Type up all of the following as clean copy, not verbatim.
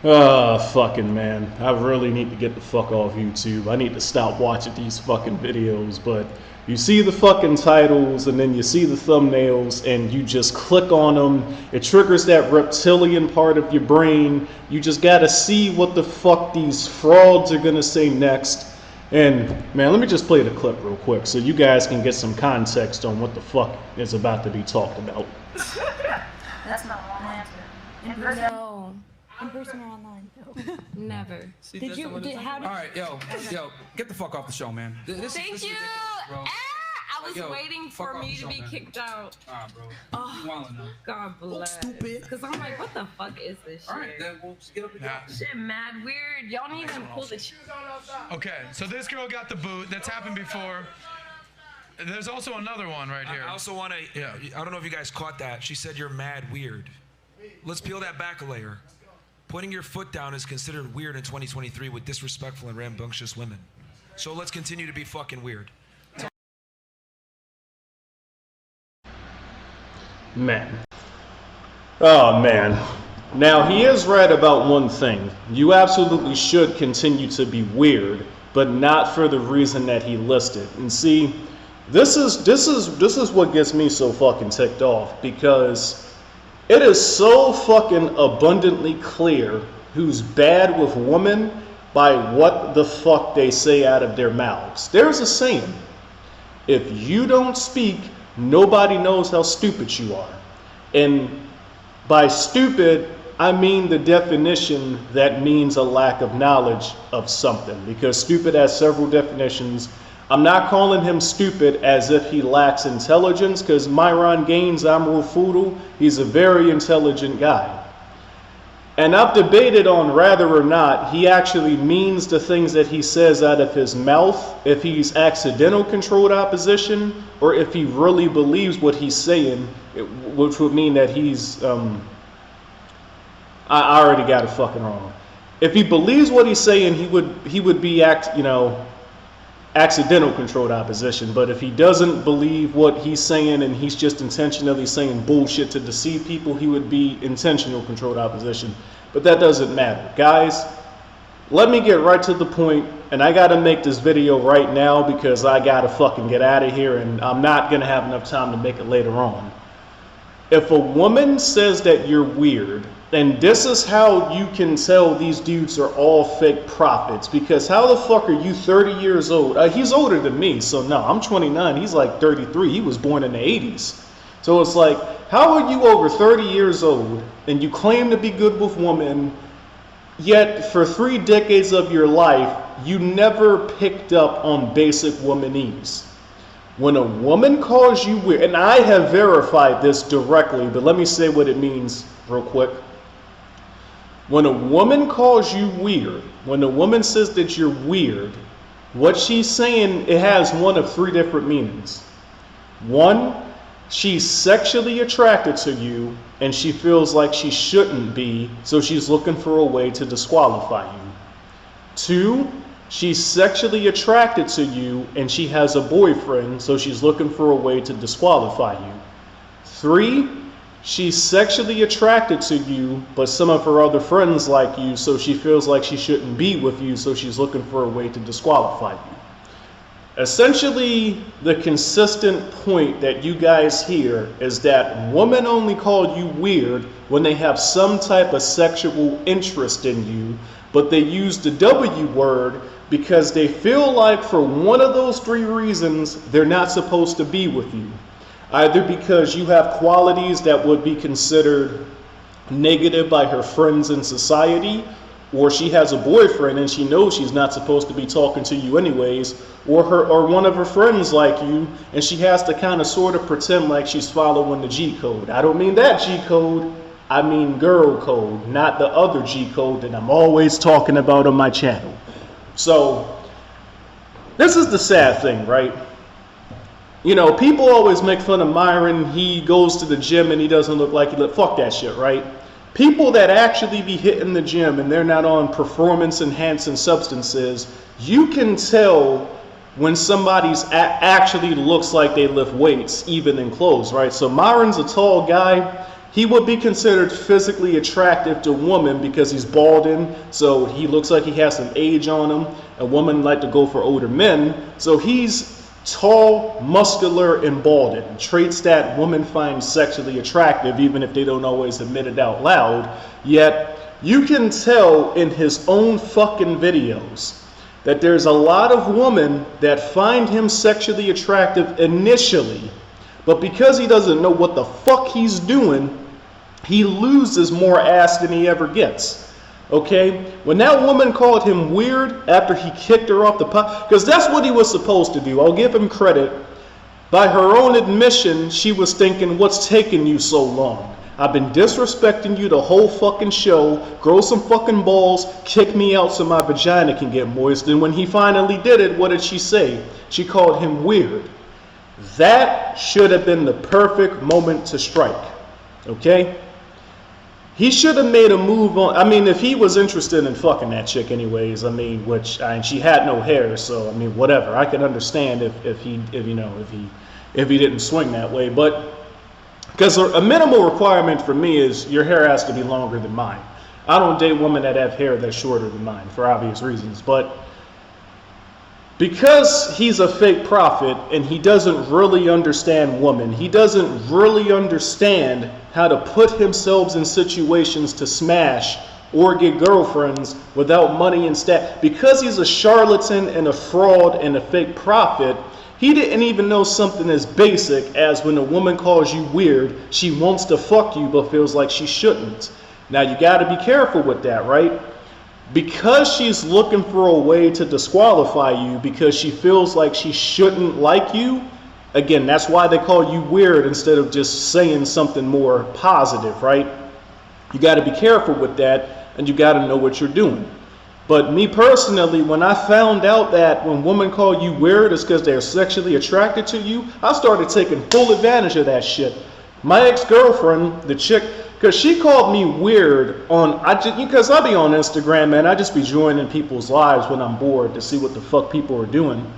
Ah, fucking man. I really need to get the fuck off YouTube. I need to stop watching these fucking videos, but you see the fucking titles and then you see the thumbnails and you just click on them. It triggers that reptilian part of your brain. You just gotta see what the fuck these frauds are gonna say next. And man, let me just play the clip real quick so you guys can get some context on what the fuck is about to be talked about. That's not one answer. In person? No. In person or online? Never. Did you? How did? All right, yo, get the fuck off the show, man. Thank you. Bro. I was waiting for me to be kicked out. Bro. Oh, God bless. Stupid. Cause I'm like, what the fuck is this shit? All right, then we'll just get up and Shit, mad weird. Y'all don't even pull the shit. Okay, so this girl got the boot. That's happened before. There's also another one right here. I also want to, I don't know if you guys caught that. She said you're mad weird. Let's peel that back a layer. Putting your foot down is considered weird in 2023 with disrespectful and rambunctious women. So let's continue to be fucking weird. Man. Oh, man. Now, he is right about one thing. You absolutely should continue to be weird, but not for the reason that he listed. And see, this is what gets me so fucking ticked off, because it is so fucking abundantly clear who's bad with women by what the fuck they say out of their mouths. There's a saying, if you don't speak, nobody knows how stupid you are. And by stupid, I mean the definition that means a lack of knowledge of something, because stupid has several definitions. I'm not calling him stupid as if he lacks intelligence, because Myron Gaines, Amrul Foodle, he's a very intelligent guy. And I've debated on whether or not he actually means the things that he says out of his mouth, if he's accidental controlled opposition, or if he really believes what he's saying, which would mean that he's, I already got it fucking wrong. If he believes what he's saying, he would be accidental controlled opposition. But if he doesn't believe what he's saying and he's just intentionally saying bullshit to deceive people, he would be intentional controlled opposition. But that doesn't matter. Guys, let me get right to the point, and I gotta make this video right now because I gotta fucking get out of here and I'm not gonna have enough time to make it later on. If a woman says that you're weird, and this is how you can tell these dudes are all fake prophets, because how the fuck are you 30 years old? He's older than me, so no, I'm 29, he's like 33, he was born in the 80s. So it's like, how are you over 30 years old, and you claim to be good with women, yet for 3 decades of your life, you never picked up on basic womanese? When a woman calls you weird, and I have verified this directly, but let me say what it means real quick. When a woman calls you weird, when a woman says that you're weird, what she's saying, it has one of 3 different meanings. One, she's sexually attracted to you and she feels like she shouldn't be, so she's looking for a way to disqualify you. 2, she's sexually attracted to you and she has a boyfriend, so she's looking for a way to disqualify you. 3, she's sexually attracted to you, but some of her other friends like you, so she feels like she shouldn't be with you, so she's looking for a way to disqualify you. Essentially, the consistent point that you guys hear is that women only call you weird when they have some type of sexual interest in you, but they use the W word because they feel like for one of those 3 reasons, they're not supposed to be with you. Either because you have qualities that would be considered negative by her friends in society, or she has a boyfriend and she knows she's not supposed to be talking to you anyways, or one of her friends like you, and she has to kind of sort of pretend like she's following the G code. I don't mean that G code, I mean girl code, not the other G code that I'm always talking about on my channel. So, this is the sad thing, right? You know, people always make fun of Myron. He goes to the gym and he doesn't look like he look. Fuck that shit, right? People that actually be hitting the gym and they're not on performance-enhancing substances, you can tell when somebody's actually looks like they lift weights, even in clothes, right? So Myron's a tall guy. he would be considered physically attractive to a woman because he's balding, so he looks like he has some age on him. A woman like to go for older men, so he's tall, muscular, and balding. Traits that women find sexually attractive, even if they don't always admit it out loud. Yet, you can tell in his own fucking videos that there's a lot of women that find him sexually attractive initially, but because he doesn't know what the fuck he's doing, he loses more ass than he ever gets. Okay? When that woman called him weird after he kicked her off the pot, because that's what he was supposed to do. I'll give him credit. By her own admission, she was thinking, what's taking you so long? I've been disrespecting you the whole fucking show. Grow some fucking balls, kick me out so my vagina can get moist. And when he finally did it, what did she say? She called him weird. That should have been the perfect moment to strike. Okay? He should have made a move on. I mean, if he was interested in fucking that chick anyways, I mean, she had no hair, so I mean, whatever. I can understand if he didn't swing that way, but because a minimal requirement for me is your hair has to be longer than mine. I don't date women that have hair that's shorter than mine for obvious reasons, but because he's a fake prophet and he doesn't really understand women, he doesn't really understand how to put himself in situations to smash or get girlfriends without money and stat. Because he's a charlatan and a fraud and a fake prophet, he didn't even know something as basic as when a woman calls you weird, she wants to fuck you but feels like she shouldn't. Now you got to be careful with that, right? Because she's looking for a way to disqualify you because she feels like she shouldn't like you. Again, that's why they call you weird instead of just saying something more positive, right? You got to be careful with that, and you got to know what you're doing. But me personally, when I found out that when women call you weird, it's because they're sexually attracted to you, I started taking full advantage of that shit. My ex-girlfriend, the chick, because she called me weird because I be on Instagram, man. I just be joining people's lives when I'm bored to see what the fuck people are doing.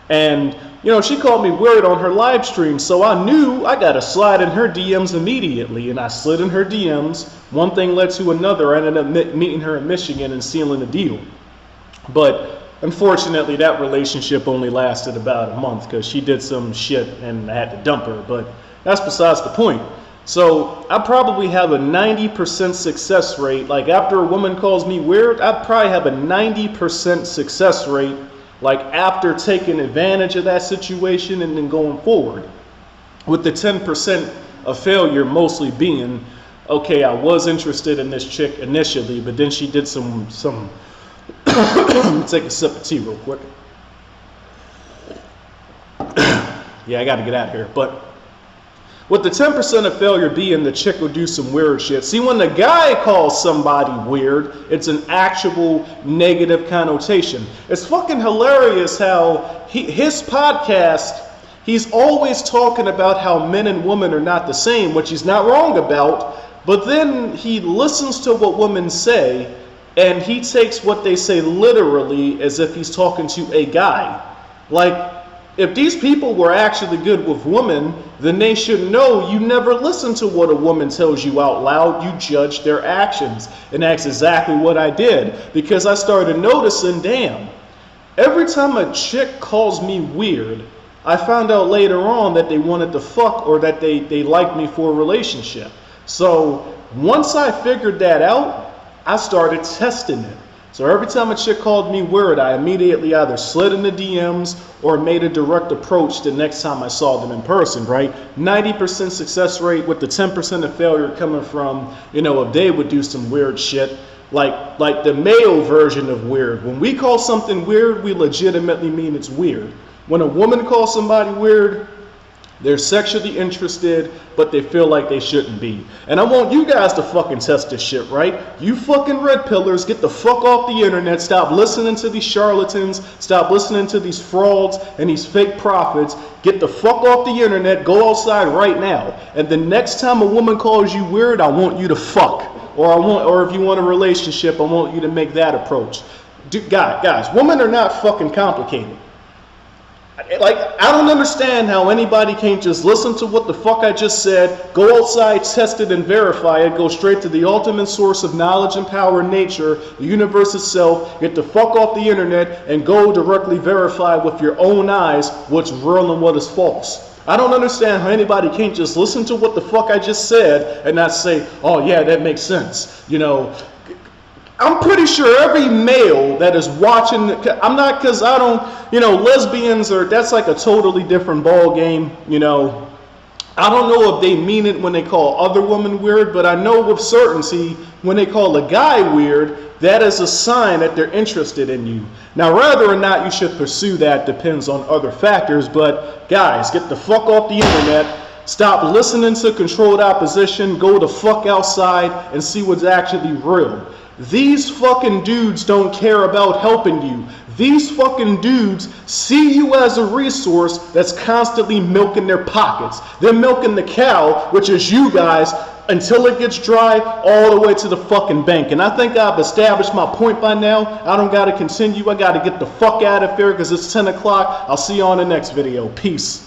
And, she called me weird on her live stream, so I knew I got to slide in her DMs immediately. And I slid in her DMs. One thing led to another. I ended up meeting her in Michigan and sealing the deal. But unfortunately, that relationship only lasted about a month because she did some shit and I had to dump her. But that's besides the point. So I probably have a 90% success rate. Like after a woman calls me weird, I probably have a 90% success rate. Like after taking advantage of that situation and then going forward, with the 10% of failure mostly being, okay, I was interested in this chick initially, but then she did some let me take a sip of tea real quick. Yeah, I got to get out of here. But with the 10% of failure being the chick will do some weird shit. See, when the guy calls somebody weird, it's an actual negative connotation. It's fucking hilarious how his podcast, he's always talking about how men and women are not the same, which he's not wrong about, but then he listens to what women say, and he takes what they say literally as if he's talking to a guy. Like, if these people were actually good with women, then they should know you never listen to what a woman tells you out loud. You judge their actions. And that's exactly what I did. Because I started noticing, damn, every time a chick calls me weird, I found out later on that they wanted to fuck or that they liked me for a relationship. So once I figured that out, I started testing it. So every time a chick called me weird, I immediately either slid in the DMs or made a direct approach the next time I saw them in person, right? 90% success rate with the 10% of failure coming from, if they would do some weird shit, like the male version of weird. When we call something weird, we legitimately mean it's weird. When a woman calls somebody weird, they're sexually interested, but they feel like they shouldn't be. And I want you guys to fucking test this shit, right? You fucking red pillars, get the fuck off the internet. Stop listening to these charlatans. Stop listening to these frauds and these fake prophets. Get the fuck off the internet. Go outside right now. And the next time a woman calls you weird, I want you to fuck. Or if you want a relationship, I want you to make that approach. Guys, women are not fucking complicated. Like, I don't understand how anybody can't just listen to what the fuck I just said, go outside, test it, and verify it, go straight to the ultimate source of knowledge and power in nature, the universe itself, get the fuck off the internet, and go directly verify with your own eyes what's real and what is false. I don't understand how anybody can't just listen to what the fuck I just said and not say, oh yeah, that makes sense. You know, I'm pretty sure every male that is watching, I'm not, because I don't, you know, lesbians are, that's like a totally different ball game, you know. I don't know if they mean it when they call other women weird, but I know with certainty when they call a guy weird, that is a sign that they're interested in you. Now, whether or not you should pursue that depends on other factors, but guys, get the fuck off the internet. Stop listening to controlled opposition. Go the fuck outside and see what's actually real. These fucking dudes don't care about helping you. These fucking dudes see you as a resource that's constantly milking their pockets. They're milking the cow, which is you guys, until it gets dry all the way to the fucking bank. And I think I've established my point by now. I don't gotta continue. I gotta get the fuck out of here because it's 10 o'clock. I'll see you on the next video. Peace.